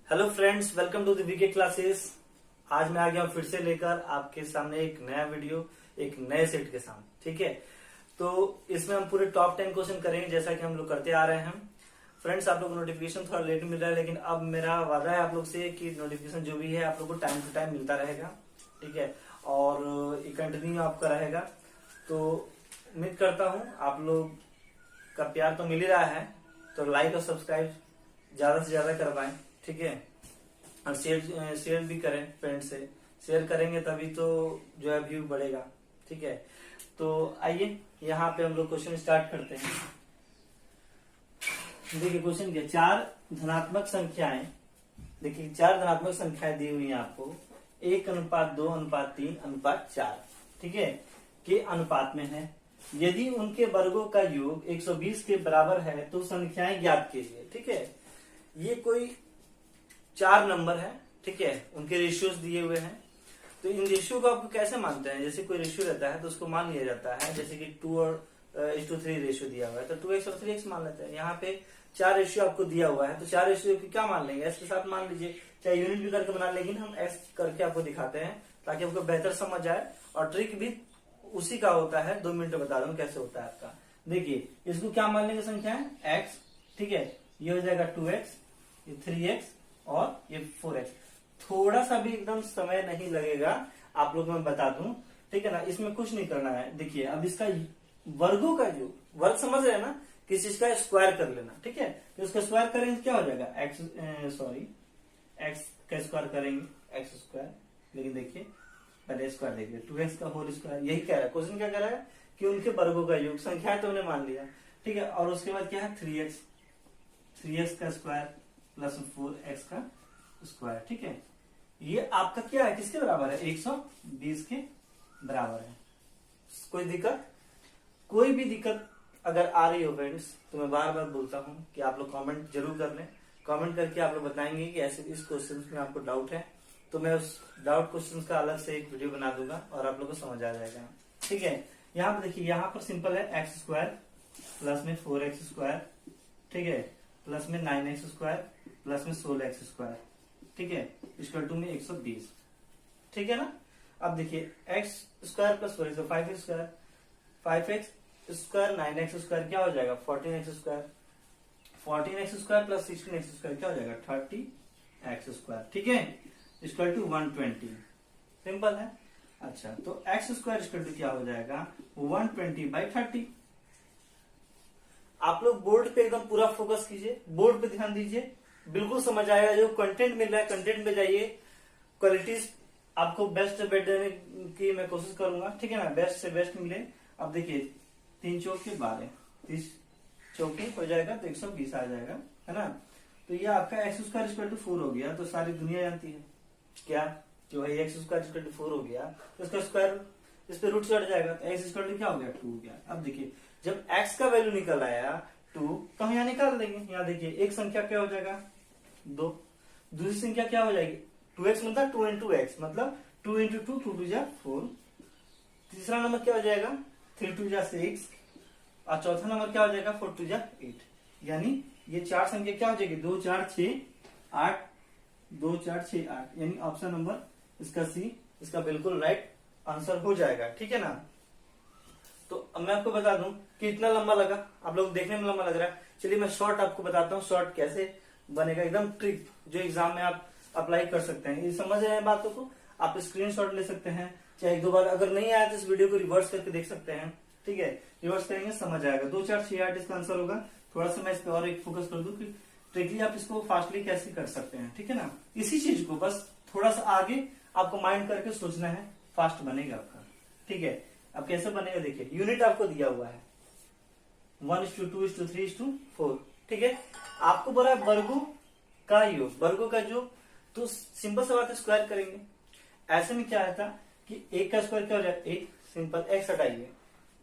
Hello friends, welcome to the VK classes. आज मैं आ गया हूँ फिर से लेकर आपके सामने एक नया वीडियो, एक नए सेट के साथ। ठीक है, तो इसमें हम पूरे टॉप 10 क्वेश्चन करेंगे जैसा कि हम लोग करते आ रहे हैं। फ्रेंड्स, आप लोग को नोटिफिकेशन थोड़ा लेट मिल रहा है, लेकिन अब मेरा वादा है आप लोग से कि नोटिफिकेशन जो भी है आप लोग को टाइम टू टाइम मिलता रहेगा। ठीक है, और ये कंटिन्यू आपका रहेगा। तो उम्मीद करता हूँ आप लोग का प्यार तो मिल ही रहा है, तो लाइक और सब्सक्राइब ज्यादा से ज्यादा करवाएं। ठीक है, और शेयर भी करें फ्रेंड से। शेयर करेंगे तभी तो जो है व्यू बढ़ेगा। ठीक है, तो आइए यहाँ पे हम लोग क्वेश्चन स्टार्ट करते हैं। देखिए क्वेश्चन क्या, चार धनात्मक संख्याएं, देखिए चार धनात्मक संख्याएं दी हुई हैं आपको 1:2:3:4। ठीक है, के अनुपात में है। यदि उनके वर्गों का योग 120 के बराबर है तो संख्याएं ज्ञात कीजिए। ठीक है, ये कोई चार नंबर है। ठीक है, उनके रेशियोज दिए हुए हैं। तो इन रेशियो को आपको कैसे मानते हैं, जैसे कोई रेशियो रहता है तो उसको मान लिया जाता है, जैसे कि 2:3 रेशियो दिया हुआ है तो 2x और 3x मान लेते हैं। यहाँ पे चार रेशियो आपको दिया हुआ है तो चार रेशियो की क्या मान लेंगे, एस के साथ मान लीजिए, चाहे यूनिट भी करके बना, लेकिन हम एस करके आपको दिखाते हैं ताकि आपको बेहतर समझ आए। और ट्रिक भी उसी का होता है, 2 मिनट बता दूं कैसे होता है आपका। देखिए इसको क्या मान लेंगे, संख्या है x। ठीक है, ये हो जाएगा 2x, ये 3x और ये 4x। थोड़ा सा भी एकदम समय नहीं लगेगा, आप लोग मैं बता दूं। ठीक है ना, इसमें कुछ नहीं करना है। देखिए अब इसका वर्गों का जो वर्ग समझ रहे हैं ना, किसी चीज का स्क्वायर कर लेना। ठीक है, तो उसका स्क्वायर करेंगे क्या हो जाएगा, x का स्क्वायर करेंगे x स्क्वायर। लेकिन देखिए पहले स्क्वायर देखिए, 2x का होल स्क्वायर। यही कह रहा है क्वेश्चन, क्या कह रहा है कि उनके वर्गों का योग, संख्या तो हमने मान लिया। ठीक है, और उसके बाद क्या है 3x का स्क्वायर प्लस 4x का स्क्वायर। ठीक है, ये आपका क्या है, किसके बराबर है, 120 के बराबर है। कोई दिक्कत, कोई भी दिक्कत अगर आ रही हो फ्रेंड्स, तो मैं बार बार बोलता हूं कि आप लोग कमेंट जरूर कर लें। कमेंट करके आप लोग बताएंगे कि ऐसे इस क्वेश्चन में आपको डाउट है, तो मैं उस डाउट क्वेश्चन का अलग से एक वीडियो बना दूंगा और आप लोग को समझ आ जाएगा। ठीक है, यहाँ पर देखिए, यहाँ पर सिंपल है x स्क्वायर प्लस में 4x स्क्वायर। ठीक है, प्लस में 9x स्क्वायर प्लस में 16x स्क्वायर। ठीक है, इक्वल टू में 120। ठीक है ना, अब देखिए x square plus 4x 5x square, 5x square 9x square क्या हो जाएगा 14x square, 14x square plus 16x square क्या हो जाएगा 30x स्क्वायर। ठीक है, इक्वल टू 120। सिंपल है। अच्छा, तो x स्क्वायर इक्वल टू क्या हो जाएगा 120/30। आप लोग बोर्ड पे एकदम पूरा फोकस कीजिए, बोर्ड पे ध्यान दीजिए, बिल्कुल समझ आएगा। जो कंटेंट मिल रहा है कंटेंट पे जाइए, क्वालिटीज आपको बेस्ट देने की मैं कोशिश करूंगा। ठीक है ना, बेस्ट से बेस्ट मिले। अब देखिए 3 चौके 12, 30 चौके हो जाएगा तो 120 आ जाएगा, है ना। तो ये आपका x स्क्वायर इक्वल टू 4 हो गया, तो सारी दुनिया जानती है क्या, जो है x स्क्वायर इक्वल टू 4 हो गया तो इसका स्क्वायर इस पे रूट चढ़ जाएगा, तो x इक्वल टू क्या हो गया 2 हो गया। अब देखिए जब x का वैल्यू निकल आया 2, तो हम यहाँ निकाल देंगे। यहाँ देखिए एक संख्या क्या हो जाएगा 2, दूसरी संख्या क्या हो जाएगी 2x, मतलब 2 into x, मतलब 2 into 2, 2 2 4। तीसरा नंबर क्या हो जाएगा 3 2 6, और चौथा नंबर क्या हो जाएगा 4 2 8। यानी ये चार संख्या क्या हो जाएगी 2 4 6 8, 2 4 6 8, यानी ऑप्शन नंबर इसका सी इसका बिल्कुल राइट आंसर हो जाएगा। ठीक है ना, तो अब मैं आपको बता दूं कि इतना लंबा लगा, आप लोग देखने में लंबा लग रहा है। चलिए मैं शॉर्ट आपको बताता हूँ, शॉर्ट कैसे बनेगा, एकदम ट्रिक जो एग्जाम में आप अप्लाई कर सकते हैं। ये समझ रहे हैं बातों को, आप स्क्रीनशॉट ले सकते हैं, चाहे 1 2 बार, अगर नहीं आया तो इस वीडियो को रिवर्स करके देख सकते हैं। ठीक है, रिवर्स करेंगे समझ आएगा। 2 4 6 8 इसका आंसर होगा। थोड़ा सा मैं इस पर और एक फोकस कर दूं कि ट्रिकली आप इसको फास्टली कैसे कर सकते हैं। ठीक है ना, इसी चीज को बस थोड़ा सा आगे आपको माइंड करके सोचना है, फास्ट बनेगा आपका। ठीक है, अब कैसे बनेगा देखिए, यूनिट आपको दिया हुआ है 1:2:3:4। ठीक है, आपको बोला है वर्गों का योग, वर्गों का योग, तो सिंपल सा बात है स्क्वायर करेंगे। ऐसे में क्या आता कि 1 का स्क्वायर क्या हो जाएगा 1, सिंपल x हटाइए,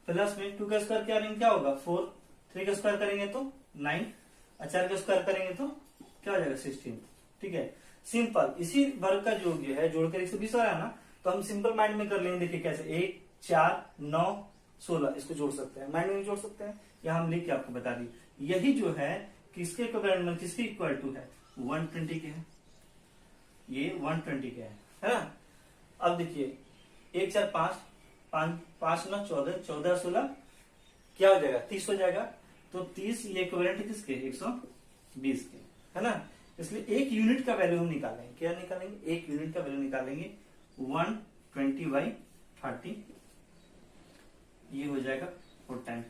प्लस में 2 का स्क्वायर क्या होगा 4, 3 का स्क्वायर करेंगे तो 9, 4 का स्क्वायर करेंगे तो क्या हो जाएगा 16। ठीक है, सिंपल। इसी वर्ग का योग जो है जोड़कर 120 आ रहा है ना, तो हम सिंपल माइंड में कर लेंगे। देखिए कैसे 1 4 9 16 इसको जोड़ सकते हैं, माइंड में जोड़ सकते हैं, या हम लिख के आपको बता दी। यही जो है किसके इक्वल टू है 120 के है। ये 120 का है ना। अब देखिए 1 4 5 5 9 14 14 16 क्या हो जाएगा 30 हो जाएगा। तो 30 ये इक्विवेलेंट है किसके 120 के, है ना। इसलिए एक यूनिट का वैल्यू हम निकालेंगे, क्या निकालेंगे, एक यूनिट का वैल्यू निकालेंगे 120/30, ये हो जाएगा 4 टाइम।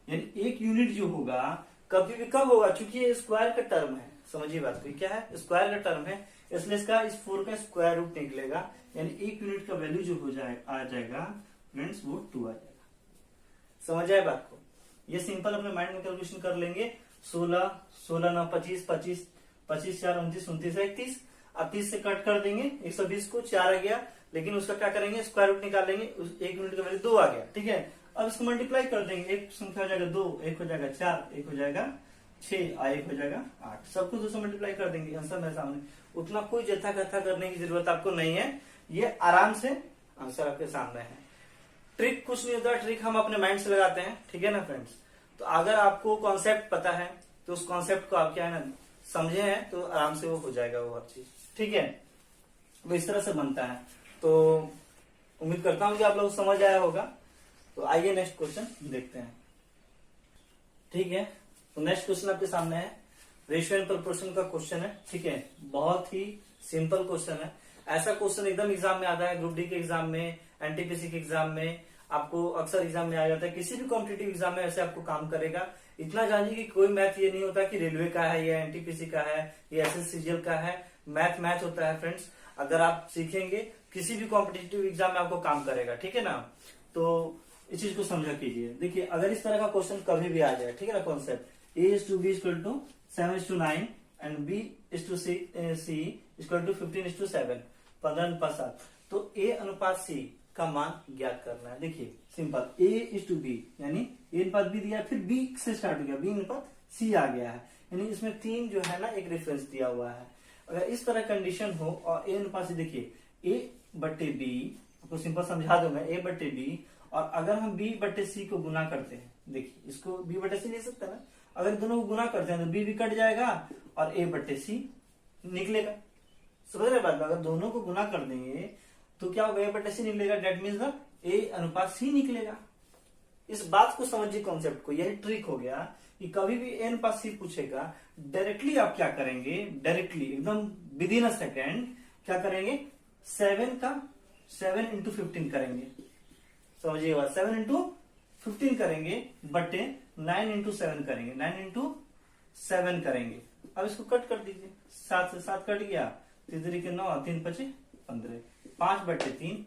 यानी एक यूनिट जो होगा कभी भी कब होगा, चूंकि ये स्क्वायर का टर्म है, समझिए बात को, क्या है स्क्वायर का टर्म है, इसलिए इसका इस 4 का स्क्वायर रूट निकलेगा। यानी एक यूनिट का वैल्यू जो हो जाएगा आ जाएगा फ्रेंड्स वो 2 आ जाएगा। समझ आए बात को। ये सिंपल अपने माइंड में कैलकुलेशन कर लेंगे। 16 16 9 25 25 25 4 29 29 31। अब 30 से कट कर देंगे 120 को, 4 आ गया, लेकिन उसका क्या करेंगे स्क्वायर रूट निकालेंगे, एक यूनिट का वैल्यू 2 आ गया, ठीक है। अब इसको मल्टीप्लाई कर देंगे, एक संख्या हो जाएगा 2, एक हो जाएगा 4, एक हो जाएगा 6 और एक हो जाएगा 8, सबको 2 से मल्टीप्लाई कर देंगे, आंसर मेरे सामने। उतना कोई जथा कथा करने की जरूरत आपको नहीं है, ये आराम से आंसर आपके सामने है। ट्रिक कुछ नहीं होता, ट्रिक हम अपने माइंड से लगाते हैं, ठीक है ना फ्रेंड्स। तो अगर आपको कॉन्सेप्ट पता है तो उस कॉन्सेप्ट को आप क्या है ना समझे हैं तो आराम से वो हो जाएगा वो हर चीज, ठीक है। वो इस तरह से बनता है। तो उम्मीद करता हूं कि आप लोग समझ आया होगा। तो आइए नेक्स्ट क्वेश्चन देखते हैं, ठीक है। तो नेक्स्ट क्वेश्चन आपके सामने है, रेशियो एंड प्रोपोर्शन का क्वेश्चन है, ठीक है। बहुत ही सिंपल क्वेश्चन है। ऐसा क्वेश्चन एकदम एग्जाम में आता है, ग्रुप डी के एग्जाम में, एनटीपीसी के एग्जाम में, आपको अक्सर एग्जाम में आ जाता है, किसी भी कॉम्पिटिटिव एग्जाम में ऐसे आपको काम करेगा। इतना जानिए कि कोई मैथ ये नहीं होता कि रेलवे का है या एनटीपीसी का है या एसएससीजीएल का है, मैथ मैथ होता है फ्रेंड्स। अगर आप सीखेंगे किसी भी कॉम्पिटिटिव एग्जाम में आपको काम करेगा, ठीक है ना। तो इस चीज को समझा कीजिए। देखिए अगर इस तरह का क्वेश्चन कभी भी आ जाए, ठीक है ना, कॉन्सेप्ट A/B = 7:9 एंड B/C = 15:7, 15:7, तो A/C का मान ज्ञात करना है। देखिए सिंपल, A/B यानी A/B दिया, फिर B से स्टार्ट हो गया, B/C आ गया है, यानी इसमें 3 जो है ना एक रेफरेंस दिया हुआ है। अगर इस तरह कंडीशन हो और A/C, देखिए A/B, आपको सिंपल समझा दूं मैं, A/B, और अगर हम B/C को गुना करते हैं, देखिए इसको B/C ले सकते हैं ना, अगर दोनों को गुना करते हैं तो B भी कट जाएगा और A/C निकलेगा। समझ रहे बात। अगर दोनों को गुना कर देंगे तो क्या होगा, A/C निकलेगा, डेट मीन्स A/C निकलेगा। इस बात को समझिए, कॉन्सेप्ट को, यही ट्रिक हो गया कि कभी भी A/C पूछेगा, डायरेक्टली आप क्या करेंगे, डायरेक्टली एकदम विद इन अ सेकेंड क्या करेंगे, 7 × 15 करेंगे। समझिए बात, 7 × 15 करेंगे बटे 9 × 7 करेंगे, 9 × 7 करेंगे। अब इसको कट कर दीजिए, 7 से 7 कट गया, 3 के 9, 3 × 5 = 15, 5/3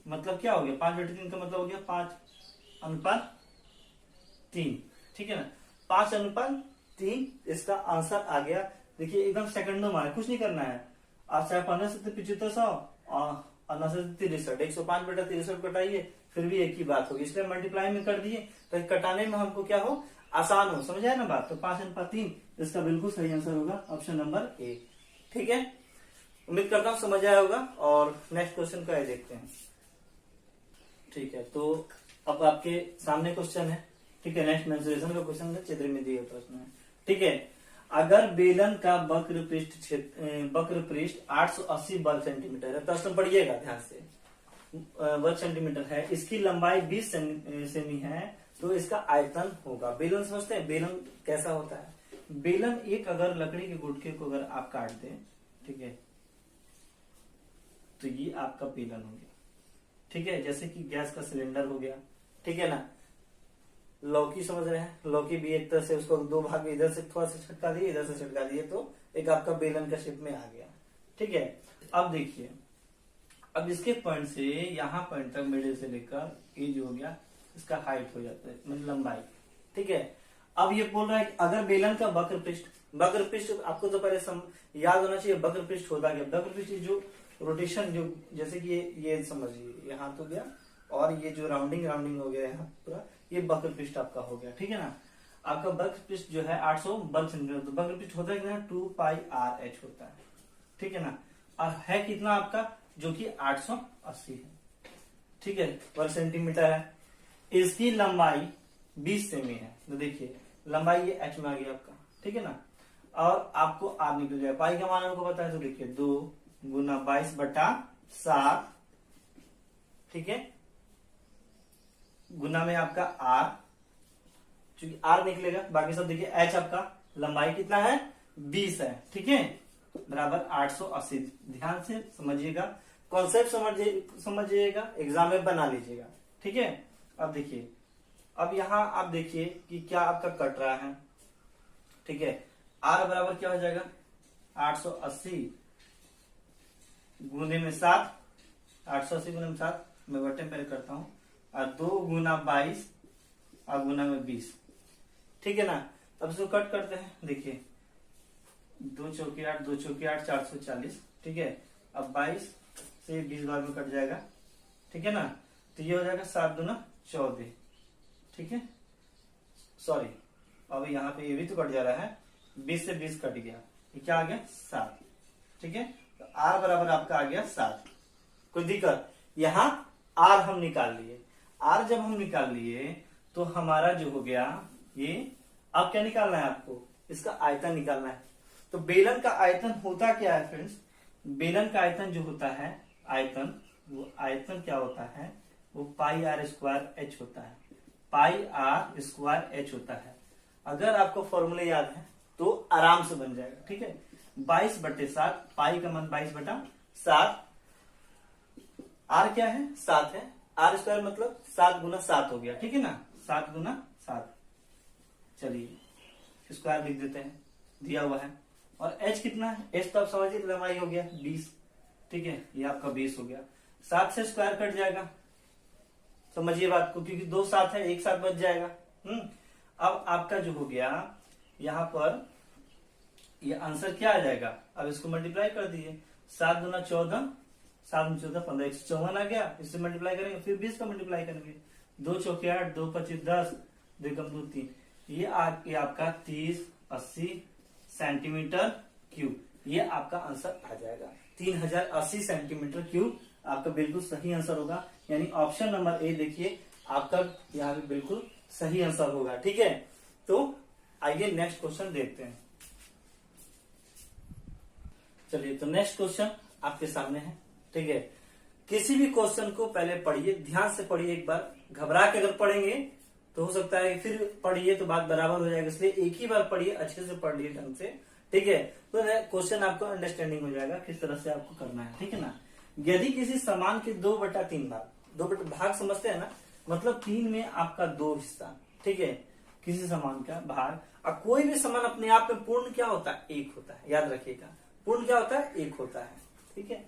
मतलब क्या हो गया, 5/3 का मतलब हो गया 5:3, ठीक है ना, 5:3 इसका आंसर आ गया। देखिए एकदम सेकंडों में, कुछ नहीं करना है। आप चाहे 15 से 7500 और 9 से 63, 105/63 कटाइए, फिर भी एक ही बात होगी, इसलिए मल्टीप्लाई में कर दिए तो कटाने में हमको क्या हो, आसान हो। समझ आया ना बात। तो 5/3 इसका बिल्कुल सही आंसर होगा ऑप्शन नंबर A, ठीक है। उम्मीद करता हूं समझ आया होगा। और नेक्स्ट क्वेश्चन का देखते हैं, ठीक है। तो अब आपके सामने क्वेश्चन है, ठीक है, नेक्स्ट मेंसुरेशन का क्वेश्चन है, चित्र में दिए प्रश्न है, ठीक है। अगर बेलन का वक्र पृष्ठ 880 वर्ग सेंटीमीटर है, प्रश्न पढ़िएगा ध्यान से, वर्ग सेंटीमीटर है, इसकी लंबाई 20 सेमी है, तो इसका आयतन होगा। बेलन समझते हैं, बेलन कैसा होता है। बेलन एक अगर लकड़ी के गुटके को अगर आप काट दें, ठीक है, तो ये आपका बेलन हो गया, ठीक है। जैसे कि गैस का सिलेंडर हो गया, ठीक है ना। लौकी समझ रहे हैं, लौकी भी एक तरह से उसको 2 भाग, इधर से थोड़ा सा छटका दिए, इधर से छटका दिए, तो एक आपका बेलन का शेप में आ गया, ठीक है। अब देखिए, अब इसके पॉइंट से यहाँ पॉइंट तक मिडिल से लेकर ये जो हो गया, इसका हाइट हो जाता है, मतलब लंबाई, ठीक है। अब ये बोल रहा है कि अगर बेलन का वक्र पृष्ठ आपको तो पहले याद होना चाहिए वक्र पृष्ठ होता क्या। वक्र पृष्ठ जो रोटेशन, जो जैसे कि ये समझिए, यहाँ तो गया और ये जो राउंडिंग हो गया यहाँ पूरा, ये वक्र पृष्ठ आपका हो गया, ठीक है ना। आपका वक्र पृष्ठ जो है 800 वर्ग सेंटीमीटर, तो वक्र पृष्ठ होता है कितना, 2πr/h होता है, ठीक है ना। और है कितना आपका, जो कि 880 है, ठीक है, वर्ग सेंटीमीटर है। इसकी लंबाई 20 सेमी है, तो देखिए लंबाई ये h में आ गया आपका, ठीक है ना। और आपको r निकल जाएगा, पाई का मान हमको पता है, तो देखिए 2 गुना 22/7, ठीक है, गुना में आपका आर, चूंकि आर निकलेगा, बाकी सब देखिए एच आपका लंबाई कितना है 20 है, ठीक है, बराबर 880। ध्यान से समझिएगा, कॉन्सेप्ट समझिएगा, एग्जाम में बना लीजिएगा, ठीक है। अब देखिए, अब यहां आप देखिए कि क्या आपका कट रहा है, ठीक है। आर बराबर क्या हो जाएगा 880 गुने में 7, 880 गुने में 7, मैं बटन पहले करता हूं, और 2 गुना 22 और गुना में 20, ठीक है ना। अब इसको कट करते हैं, देखिए 2 चौके 8, 2 चौके 8, 440, ठीक है। अब 22 से 20 बार में कट जाएगा, ठीक है ना, तो ये हो जाएगा 7 दूना 14, ठीक है, सॉरी, अब यहाँ पे ये भी तो कट जा रहा है, 20 से 20 कट गया, ये क्या आ गया 7, ठीक है। तो आर बराबर आपका आ गया 7। कोई दिक्कत, यहाँ आर हम निकाल लिए, आर जब हम निकाल लिए तो हमारा जो हो गया ये, अब क्या निकालना है आपको, इसका आयतन निकालना है। तो बेलन का आयतन होता क्या है फ्रेंड्स, बेलन का आयतन जो होता है आयतन, वो आयतन क्या होता है, वो पाई आर स्क्वायर एच होता है, पाई आर स्क्वायर एच होता है। अगर आपको फॉर्मूले याद है तो आराम से बन जाएगा, ठीक है। 22/7, पाई का मान 22/7, आर क्या है 7 है, आर स्क्वायर मतलब 7 गुना 7 हो गया, ठीक है ना, 7 गुना 7, चलिए स्क्वायर लिख देते हैं, दिया हुआ है। और एच कितना है, एच तो आप समझिए लंबाई हो गया 20, ठीक है, ये आपका 20 हो गया, 7 से स्क्वायर कट जाएगा, समझिए बात को, क्योंकि 2 7 है, एक साथ बच जाएगा। अब आपका जो हो गया यहाँ पर ये आंसर क्या आ जाएगा, अब इसको मल्टीप्लाई कर दीजिए, 7 दूना 14, 7 दूना 14 15, 154 आ गया, इससे मल्टीप्लाई करेंगे, फिर 20 का मल्टीप्लाई करेंगे, 2 चौके 8, 2 25 10, 2 कम 2 3, ये आपका 3080 सेंटीमीटर क्यूब, ये आपका आंसर आ जाएगा 3080 सेंटीमीटर क्यूब, आपका बिल्कुल सही आंसर होगा। यानी ऑप्शन नंबर ए देखिए आपका यहाँ पे बिल्कुल सही आंसर होगा, ठीक है। तो आइए नेक्स्ट क्वेश्चन देखते हैं। चलिए, तो नेक्स्ट क्वेश्चन आपके सामने है, ठीक है। किसी भी क्वेश्चन को पहले पढ़िए, ध्यान से पढ़िए, एक बार घबरा के अगर पढ़ेंगे तो हो सकता है फिर पढ़िए तो बात बराबर हो जाएगा, इसलिए एक ही बार पढ़िए, अच्छे से पढ़ लिए ढंग से, ठीक है। तो क्वेश्चन आपको अंडरस्टैंडिंग हो जाएगा किस तरह से आपको करना है, ठीक है ना। यदि किसी सामान के 2/3 भाग, 2 भाग समझते हैं ना, मतलब 3 में आपका 2 हिस्सा, ठीक है, किसी सामान का भाग, और कोई भी सामान अपने आप में पूर्ण क्या होता है, 1 होता है, याद रखिएगा, पूर्ण क्या होता है, 1 होता है, ठीक है,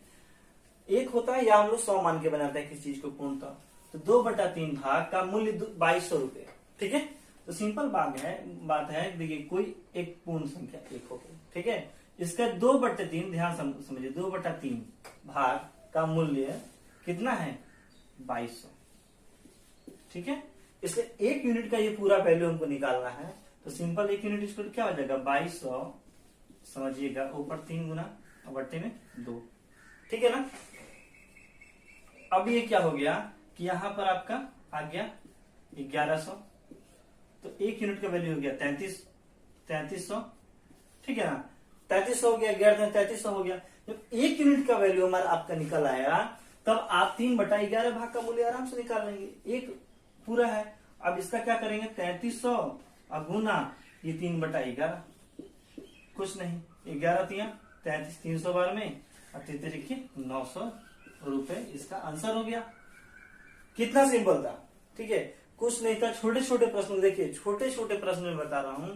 1 होता है, या हम लोग 100 मान के बनाते हैं किसी चीज को पूर्णतः। तो 2/3 भाग का मूल्य 2200 रुपए, ठीक है। तो सिंपल बात है, देखिए कोई एक पूर्ण संख्या 1 हो गई, ठीक है, इसका 2/3, ध्यान समझिए, 2/3 भाग का मूल्य कितना है 2200, ठीक है। इसलिए 1 यूनिट का ये पूरा वैल्यू हमको निकालना है, तो सिंपल 1 यूनिट स्क्वायर क्या हो जाएगा 2200, समझिएगा, ऊपर 3 गुना और बट्टे में 2, ठीक है ना। अब ये क्या हो गया कि यहां पर आपका आ गया 1100, तो 1 यूनिट का वैल्यू हो गया 3300, ठीक है ना, 3300 हो गया, 3300 हो गया। जब 1 यूनिट का वैल्यू हमारा आपका निकल आया, तब आप 3/11 भाग का मूल्य आराम से निकाल लेंगे, 1 पूरा है। अब इसका क्या करेंगे 3300 और गुना ये 3/11, कुछ नहीं, 11 3 33, 300 बार में, और 33 लिखिए 900 रुपए, इसका आंसर हो गया। कितना सिंपल था, ठीक है, कुछ नहीं था, छोटे छोटे प्रश्न, देखिए छोटे छोटे प्रश्न में बता रहा हूं,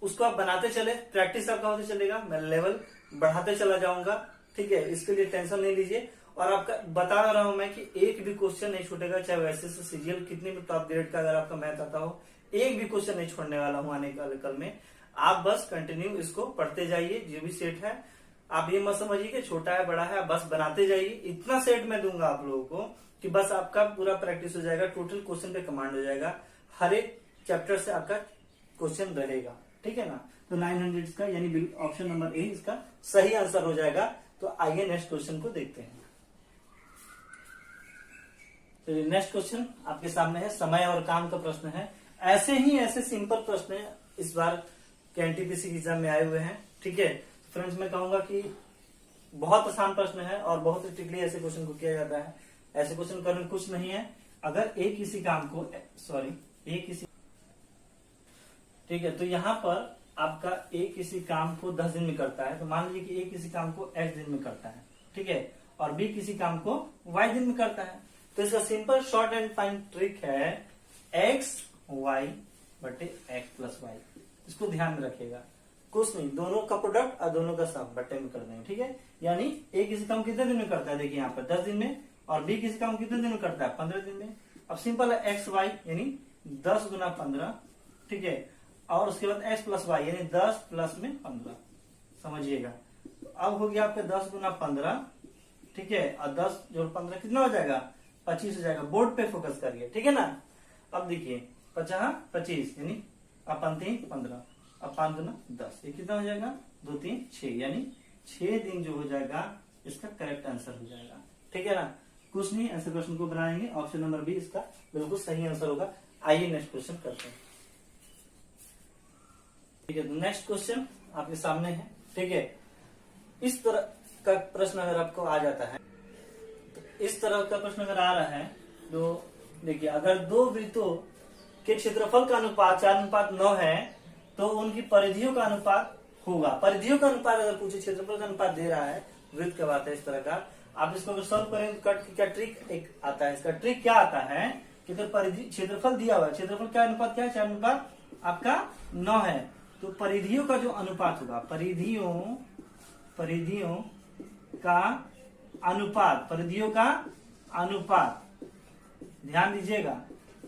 उसको आप बनाते चले, प्रैक्टिस आपका होते चलेगा, मैं लेवल बढ़ाते चला जाऊंगा, ठीक है, इसके लिए टेंशन नहीं लीजिए। और आपका बता रहा हूं मैं कि एक भी क्वेश्चन नहीं छूटेगा, चाहे वैसे से सीजीएल कितने भी टॉप ग्रेड का अगर आपका मैथ आता हो, एक भी क्वेश्चन नहीं छोड़ने वाला हूं आने वाले कल में। आप बस कंटिन्यू इसको पढ़ते जाइए, जो भी सेट है, आप ये मत समझिए कि छोटा है बड़ा है, बस बनाते जाइए। इतना सेट मैं दूंगा आप लोगों को कि बस आपका पूरा प्रैक्टिस हो जाएगा, टोटल क्वेश्चन पे कमांड हो जाएगा, हर एक चैप्टर से आपका क्वेश्चन रहेगा, ठीक है ना। तो 900 का यानी ऑप्शन नंबर ए इसका सही आंसर हो जाएगा। तो आइए नेक्स्ट क्वेश्चन को देखते हैं। तो नेक्स्ट क्वेश्चन आपके सामने है, समय और काम का प्रश्न है। ऐसे सिंपल प्रश्न इस बार के एनटीपीसी एग्जाम में आए हुए हैं, ठीक है। फ्रेंड्स मैं कहूंगा कि बहुत आसान प्रश्न है और बहुत स्ट्रिक्टली ऐसे क्वेश्चन को किया जाता है। ऐसे क्वेश्चन करने में कुछ नहीं है। अगर एक किसी काम को ठीक है, तो यहाँ पर आपका एक किसी काम को 10 दिन में करता है, तो मान लीजिए कि एक किसी काम को x दिन में करता है, ठीक है, और b किसी काम को y दिन में करता है। तो इसका simple short and fine trick है x y बटे x प्लस वाई। इसको ध्यान में रखिएगा, कुछ नहीं, दोनों का प्रोडक्ट और दोनों का सम बटे में कर देंगे, ठीक है। यानी a किसी काम कितने दिन में करता है, देखिए यहाँ पर 10 दिन में, और b किसी काम कितने दिन में करता है, 15 दिन में। अब सिंपल है x y यानी 10 गुना 15, ठीक है, और उसके बाद x प्लस वाई यानी 10 प्लस में 15, समझिएगा। अब हो गया आपका 10 गुना 15, ठीक है, और 10 जोड़ 15 कितना हो जाएगा, 25 हो जाएगा। बोर्ड पे फोकस करिए, ठीक है ना। अब देखिए 50 25 यानी अपन 3 15, अब 5 गुना 10, ये कितना हो जाएगा, 2 3 6 यानी 6 दिन जो हो जाएगा इसका करेक्ट आंसर हो जाएगा, ठीक है ना। कुछ नहीं, ऐसे क्वेश्चन को बनाएंगे, ऑप्शन नंबर बी इसका बिल्कुल सही आंसर होगा। आइए नेक्स्ट क्वेश्चन करते हैं, ठीक है। नेक्स्ट क्वेश्चन आपके सामने है, ठीक है। इस तरह का प्रश्न अगर आपको आ जाता है, तो इस तरह का प्रश्न अगर आ रहा है, तो देखिए अगर दो वृत्तों के क्षेत्रफल का अनुपात 4:9 है तो उनकी परिधियों का अनुपात होगा। परिधियों का अनुपात अगर पूछे, क्षेत्रफल का अनुपात दे रहा है, वृत्त का बात है इस तरह का। आप इसको अगर सॉल्व करें तो कट क्या ट्रिक एक आता है, इसका ट्रिक क्या आता है कि अगर परिधि क्षेत्रफल दिया हुआ है, क्षेत्रफल का अनुपात क्या है, 4 आपका 9 है, तो परिधियों का जो अनुपात होगा, परिधियों का अनुपात, ध्यान दीजिएगा,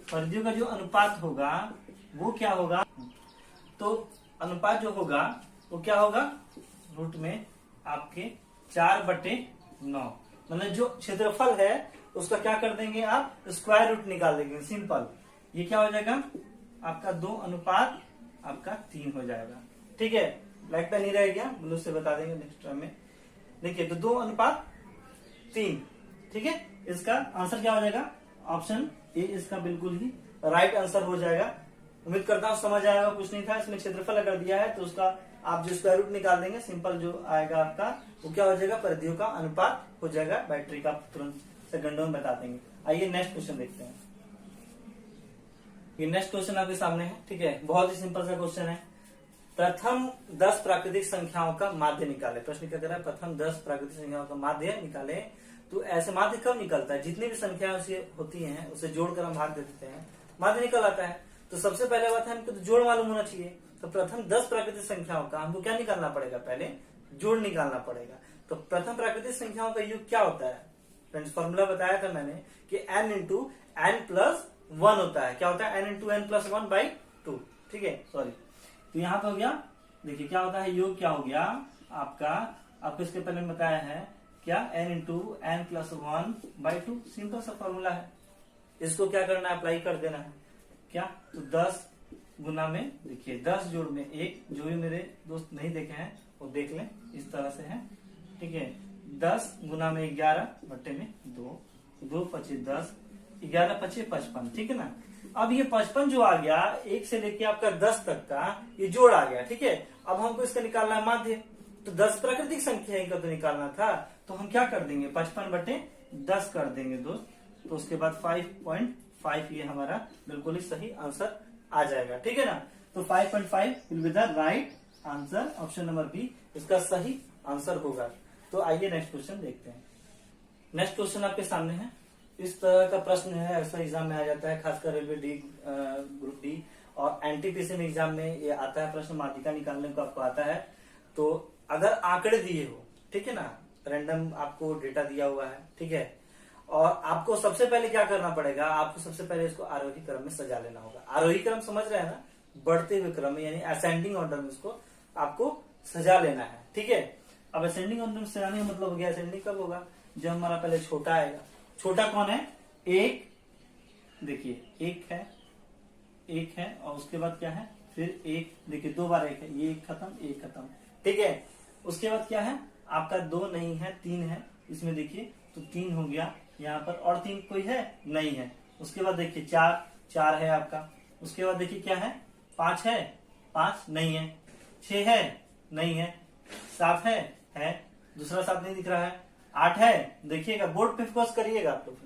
परिधियों का जो अनुपात होगा वो क्या होगा, तो अनुपात जो होगा वो क्या होगा, रूट में आपके 4/9, मतलब जो क्षेत्रफल है उसका क्या कर देंगे आप, स्क्वायर रूट निकाल देंगे, सिंपल। ये क्या हो जाएगा आपका 2:3 हो जाएगा, ठीक है। ब्लैक पेन नहीं रहेगा, ब्लू से बता देंगे नेक्स्ट टाइम में। देखिए तो 2:3, ठीक है। इसका आंसर क्या हो जाएगा, ऑप्शन ए इसका बिल्कुल ही राइट आंसर हो जाएगा। उम्मीद करता हूँ समझ आएगा, कुछ नहीं था इसमें। क्षेत्रफल अगर दिया है तो उसका आप जो स्क्वायर रूट निकाल देंगे, सिंपल जो आएगा आपका वो क्या हो जाएगा, परिधियों का अनुपात हो जाएगा। बैटरी का तुरंत सेकंडों में बता देंगे। आइए नेक्स्ट क्वेश्चन देखते हैं। ये नेक्स्ट क्वेश्चन आपके सामने है, ठीक है। बहुत ही सिंपल सा क्वेश्चन है। प्रथम 10 प्राकृतिक संख्याओं का माध्य निकाले। प्रश्न क्या कर रहा है, प्रथम 10 प्राकृतिक संख्याओं का माध्य निकाले। तो ऐसे माध्य कब निकलता है, जितनी भी संख्याएं उसे होती हैं उसे जोड़कर हम भाग दे देते हैं, माध्य निकल आता है। तो सबसे पहले बात है हमको तो जोड़ मालूम होना चाहिए। तो प्रथम 10 प्राकृतिक संख्याओं का हमको क्या निकालना पड़ेगा, पहले जोड़ निकालना पड़ेगा। तो प्रथम प्राकृतिक संख्याओं का योग क्या होता है, फ्रेंड्स फॉर्मूला बताया था मैंने कि n इंटू n प्लस 1 होता है। क्या होता है, n इंटू n प्लस 1/2, ठीक है, सॉरी। तो यहाँ पे हो गया, देखिए क्या होता है, योग क्या हो गया आपको इसके पहले बताया है क्या, n into n plus 1/2, simple सा फॉर्मूला है। इसको क्या करना है, अप्लाई कर देना है। क्या, तो 10 गुना में, देखिए 10 जोड़ में 1, जो भी मेरे दोस्त नहीं देखे हैं वो देख लें, इस तरह से है, ठीक है। 10 गुना में 11 बट्टे में 2, 2 25 10, 11 25 55, ठीक है ना। अब ये 55 जो आ गया, 1 से लेके आपका 10 तक का ये जोड़ आ गया, ठीक है। अब हमको इसका निकालना है माध्य। तो 10 प्राकृतिक संख्या इनका तो निकालना था, तो हम क्या कर देंगे, 55/10 कर देंगे दोस्त। तो उसके बाद 5.5 ये हमारा बिल्कुल ही सही आंसर आ जाएगा, ठीक है ना। तो 5.5 will be the right answer, option number B इसका सही आंसर होगा। तो आइए नेक्स्ट क्वेश्चन देखते हैं। नेक्स्ट क्वेश्चन आपके सामने है। इस तरह का प्रश्न है, अक्सर एग्जाम में आ जाता है, खासकर रेलवे डी ग्रुप डी और एनटीपीसी में एग्जाम में ये आता है प्रश्न, माध्यिका निकालने को आपको आता है। तो अगर आंकड़े दिए हो, ठीक है ना, रैंडम आपको डेटा दिया हुआ है, ठीक है, और आपको सबसे पहले क्या करना पड़ेगा, आपको सबसे पहले इसको आरोही क्रम में सजा लेना होगा। आरोही क्रम समझ रहे हैं ना, बढ़ते हुए क्रम में, यानी असेंडिंग ऑर्डर में इसको आपको सजा लेना है, ठीक है। अब असेंडिंग ऑर्डर में सजाने का मतलब हो गया, असेंडिंग कब होगा, जब हमारा पहले छोटा आएगा। छोटा कौन है, 1, देखिए 1 है और उसके बाद क्या है, फिर 1, देखिए 2 बार 1 है, ये 1 खत्म, ठीक है। उसके बाद क्या है आपका, 2 नहीं है, 3 है, इसमें देखिए तो 3 हो गया यहाँ पर, और 3 कोई है नहीं है। उसके बाद देखिए 4 है आपका। उसके बाद देखिए क्या है, 5 है, 5 नहीं है, 6 है नहीं है, 7 है, दूसरा 7 नहीं दिख रहा है, 8 है, देखिएगा बोर्ड पे फोकस करिएगा आप लोग,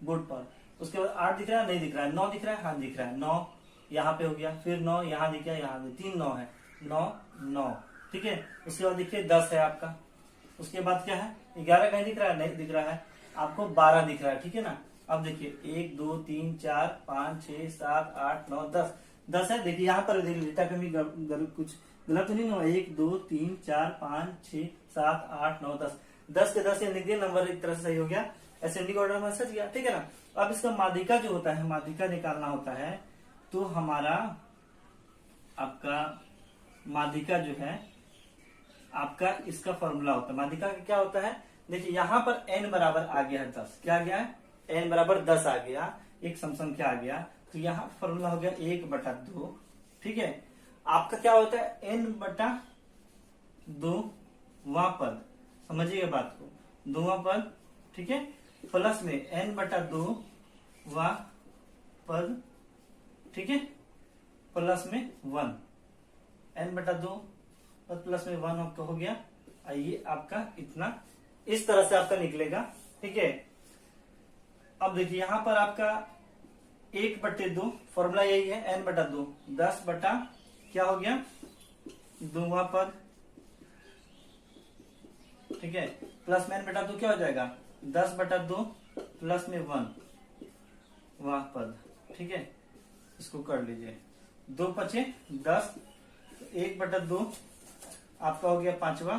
बोर्ड पर। उसके बाद 8 दिख रहा है, नहीं दिख रहा है, 9 दिख रहा है, हाँ दिख रहा है, 9 यहाँ पे हो गया, फिर 9 यहाँ दिख गया, यहाँ 3 9 है, 9 9, ठीक है। उसके बाद देखिए 10 है आपका, उसके बाद क्या है, 11 कहीं दिख रहा है, नहीं दिख रहा है, आपको 12 दिख रहा है, ठीक है ना। अब देखिए 1 2 3 4 5 6 7 8 9 10, 10 है। देखिए यहाँ पर देखिए डेटा कमी कुछ गलत तो नहीं हुआ, 1 2 3 4 5 6 7 8 9 10, 10 के 10 लिख दिए, नंबर एक तरह से सही हो गया, असेंडिंग ऑर्डर में सच गया, ठीक है ना। अब इसका माध्यिका जो होता है, माध्यिका निकालना होता है, तो हमारा आपका माध्यिका जो है आपका इसका फॉर्मूला होता है। माध्यिका का क्या होता है, देखिए यहाँ पर n बराबर आ गया है 10, क्या आ गया है, n बराबर 10 आ गया, एक सम संख्या आ गया, तो यहाँ फॉर्मूला हो गया 1/2, ठीक है। आपका क्या होता है, n/2 वां पद, समझिएगा बात को, 2वां पद, ठीक है, प्लस में n/2 वां पद, ठीक है, प्लस में 1, n/2 प्लस में 1 आपका हो गया। ये आपका इतना, इस तरह से आपका निकलेगा, ठीक है। अब देखिए यहाँ पर आपका 1/2 फॉर्मूला यही है, n/2, 10 बटा क्या हो गया, 2वां पद, ठीक है, प्लस में n/2 क्या हो जाएगा, 10/2 प्लस में 1 वां पद, ठीक है। इसको कर लीजिए, 2 पचे 10, 1/2 आपका हो गया 5वां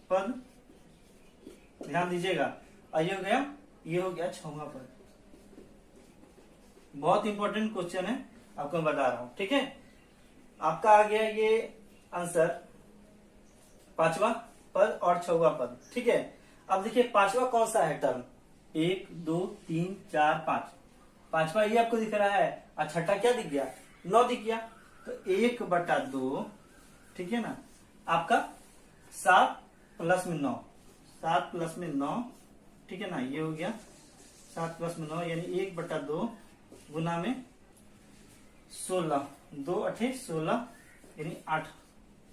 पद, ध्यान दीजिएगा, ये हो गया, ये हो गया 6वां पद। बहुत इंपॉर्टेंट क्वेश्चन है, आपको मैं बता रहा हूं, ठीक है। आपका आ गया ये आंसर, 5वां पद और 6वां पद, ठीक है। अब देखिए 5वां कौन सा है टर्म, 1 2 3 4 5, 5वां ये आपको दिख रहा है, और छठा क्या दिख गया, 9 दिख गया, तो 1/2, ठीक है ना, आपका 7 प्लस में 9, 7 प्लस में 9, ठीक है ना, ये हो गया 7 प्लस में 9 यानी 1/2 गुना में 16, 2 8 16 यानी 8,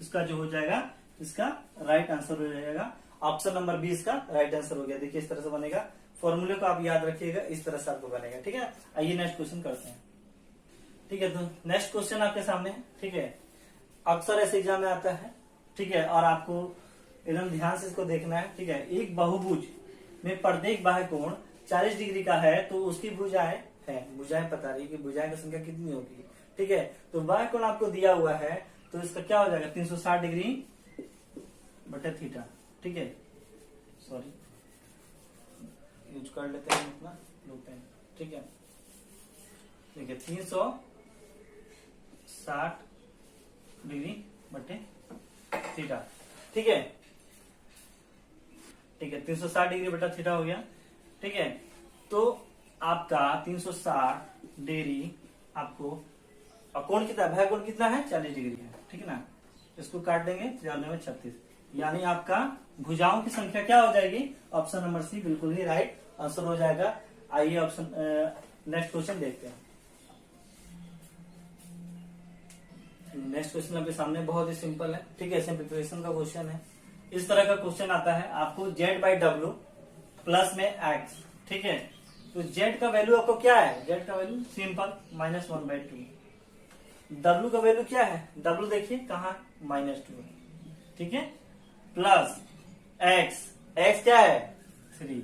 इसका जो हो जाएगा, इसका राइट आंसर हो जाएगा, ऑप्शन नंबर 20 का राइट आंसर हो गया। देखिए इस तरह से बनेगा, फॉर्मूले को आप याद रखिएगा, इस तरह से आपको बनेगा, ठीक है। आइए नेक्स्ट क्वेश्चन करते हैं, ठीक है। तो नेक्स्ट क्वेश्चन आपके सामने है, ठीक है, अक्सर ऐसे एग्जाम में आता है, ठीक है, और आपको एकदम ध्यान से इसको देखना है, ठीक है। एक बहुभुज में प्रत्येक बाह्य कोण 40 डिग्री का है, तो उसकी भुजाएं है, भुजाएं पता रही कि भुजाएं की संख्या कितनी होगी, ठीक है। तो बाह्य कोण आपको दिया हुआ है, तो इसका क्या हो जाएगा, 360 डिग्री बटे थीटा, ठीक है। सॉरी, यूज कर लेते हैं अपना ब्लू पेन, ठीक है। देखिए 360 डिग्री बटे थीटा, ठीक है, ठीक है, 360 डिग्री बटा थीटा हो गया, ठीक है। तो आपका 360 डिग्री आपको, और कोण कितना है, कोण कितना है, 40 डिग्री है, ठीक है ना। इसको काट देंगे, 36, यानी आपका भुजाओं की संख्या क्या हो जाएगी, ऑप्शन नंबर सी बिल्कुल ही राइट आंसर हो जाएगा। आइए ऑप्शन नेक्स्ट क्वेश्चन देखते हैं। नेक्स्ट क्वेश्चन आपके सामने बहुत ही सिंपल है, ठीक है, सिंप्लीफिकेशन का क्वेश्चन है। इस तरह का क्वेश्चन आता है आपको, z/w प्लस में x, ठीक है। तो z का वैल्यू आपको क्या है, z का वैल्यू सिंपल -1/2, w का वैल्यू क्या है, w देखिए कहाँ, -2, ठीक है, प्लस x क्या है 3,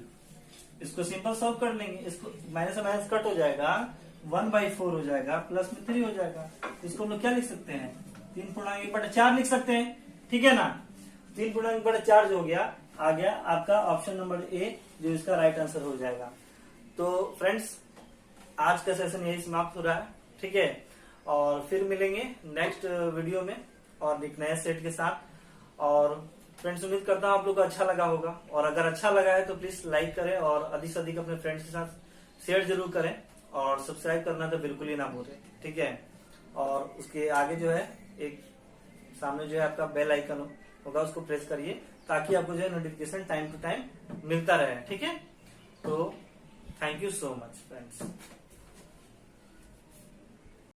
इसको सिंपल सॉल्व कर लेंगे, इसको माइनस से माइनस कट हो जाएगा, 1/4 हो जाएगा, प्लस में 3 हो जाएगा, इसको हम लोग क्या लिख सकते हैं, 3/1/4 लिख सकते हैं, ठीक है ना। 3/1/4 जो हो गया, आ गया आपका ऑप्शन नंबर ए, जो इसका राइट आंसर हो जाएगा। तो फ्रेंड्स, आज का सेशन यही समाप्त हो रहा है, ठीक है, और फिर मिलेंगे नेक्स्ट वीडियो में और एक नए सेट के साथ। और फ्रेंड्स, उम्मीद करता हूँ आप लोग को अच्छा लगा होगा, और अगर अच्छा लगा है तो प्लीज लाइक करें और अधिक से अधिक अपने फ्रेंड्स के साथ शेयर जरूर करें, और सब्सक्राइब करना तो बिल्कुल ही ना भूलें, ठीक है। और उसके आगे जो है एक सामने जो है आपका बेल आइकन होगा, उसको प्रेस करिए, ताकि आपको जो है नोटिफिकेशन टाइम टू टाइम मिलता रहे, ठीक है। तो thank you so much friends.